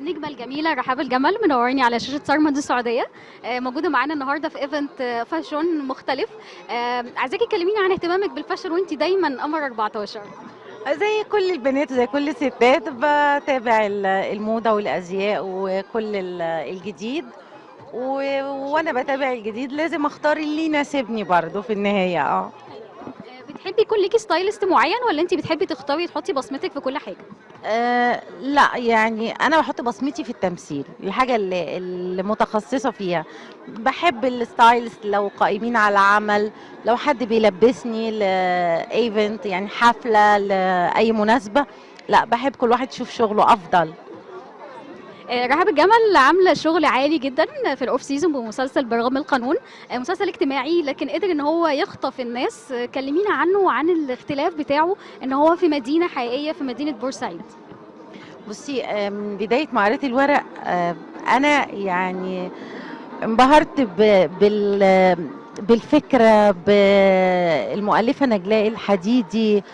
النجمة الجميلة رحاب الجمل منوراني على شاشة سارمد السعودية. موجودة معانا النهاردة في ايفنت فاشون مختلف. عايزاكي تكلميني عن اهتمامك بالفاشن وانتي دايما قمر 14. زي كل البنات وزي كل الستات بتابع الموضة والأزياء وكل الجديد وأنا بتابع الجديد لازم أختار اللي يناسبني برضو في النهاية بتحبي يكون ليكي ستايلست معين ولا انتي بتحبي تختاري تحطي بصمتك في كل حاجة؟ لا يعني أنا بحط بصمتي في التمثيل الحاجة اللي متخصصة فيها. بحب الستايلست لو قائمين على عمل، لو حد بيلبسني لإيفنت يعني حفلة لأي مناسبة. لا بحب كل واحد يشوف شغله أفضل. رحاب الجمل عاملة شغل عالي جدا في الاوف سيزون بمسلسل برغم القانون. مسلسل اجتماعي لكن قدر ان هو يخطف الناس. كلمينا عنه وعن الاختلاف بتاعه ان هو في مدينة حقيقية في مدينة بورسعيد. بصي، من بداية ما قريت الورق أنا يعني انبهرت بالفكرة بالمؤلفة نجلاء الحديدي.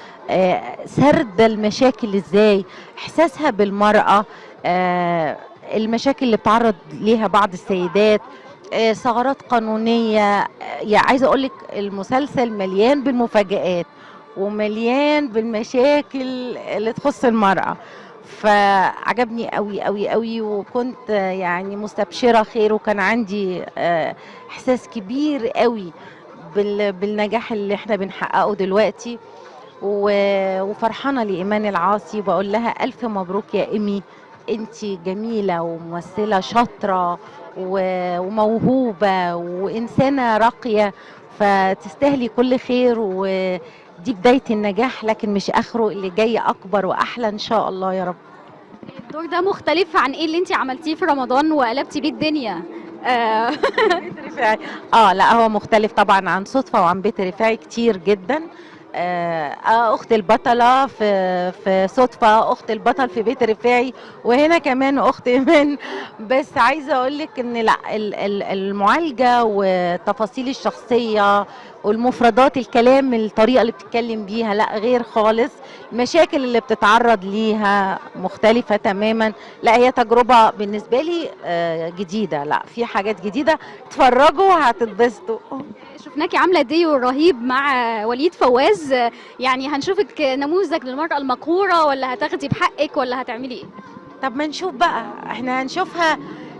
سرد المشاكل ازاي، احساسها بالمرأة، المشاكل اللي بتعرض ليها بعض السيدات، ثغرات قانونية. يعني عايزة اقولك المسلسل مليان بالمفاجآت ومليان بالمشاكل اللي تخص المرأة. فعجبني قوي قوي قوي وكنت يعني مستبشرة خير، وكان عندي احساس كبير قوي بالنجاح اللي احنا بنحققه دلوقتي. وفرحانة لإيمان العاصي وبقول لها ألف مبروك يا إيمي. انتي جميلة وممثلة شاطرة وموهوبة وإنسانة راقية، فتستاهلي كل خير. ودي بداية النجاح لكن مش آخره، اللي جاي أكبر وأحلى إن شاء الله يا رب. الدور ده مختلف عن ايه اللي انتي عملتيه في رمضان وقلبتي بيه الدنيا؟ آه، بيت رفاعي. لا هو مختلف طبعا عن صدفة وعن بيت رفاعي كتير جدا. اخت البطلة في صدفة، اخت البطل في بيت رفاعي، وهنا كمان اخت ايمان. بس عايزة اقولك ان لا المعالجة وتفاصيل الشخصية والمفردات الكلام، الطريقة اللي بتتكلم بيها لا غير خالص. المشاكل اللي بتتعرض ليها مختلفة تماما. لا هي تجربة بالنسبة لي جديدة، لا في حاجات جديدة. اتفرجوا هتتبسطوا. شفناكي عامله ديو رهيب مع وليد فواز. يعني هنشوفك نموذج للمرأة المقهورة ولا هتاخدي بحقك ولا هتعملي ايه؟ طب ما نشوف بقى، احنا هنشوفها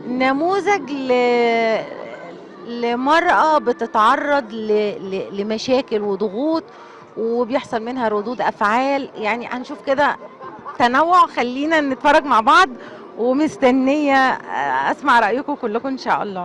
نموذج لمرأة بتتعرض لمشاكل وضغوط وبيحصل منها ردود أفعال. يعني هنشوف كده تنوع. خلينا نتفرج مع بعض ومستنية أسمع رأيكم كلكم إن شاء الله.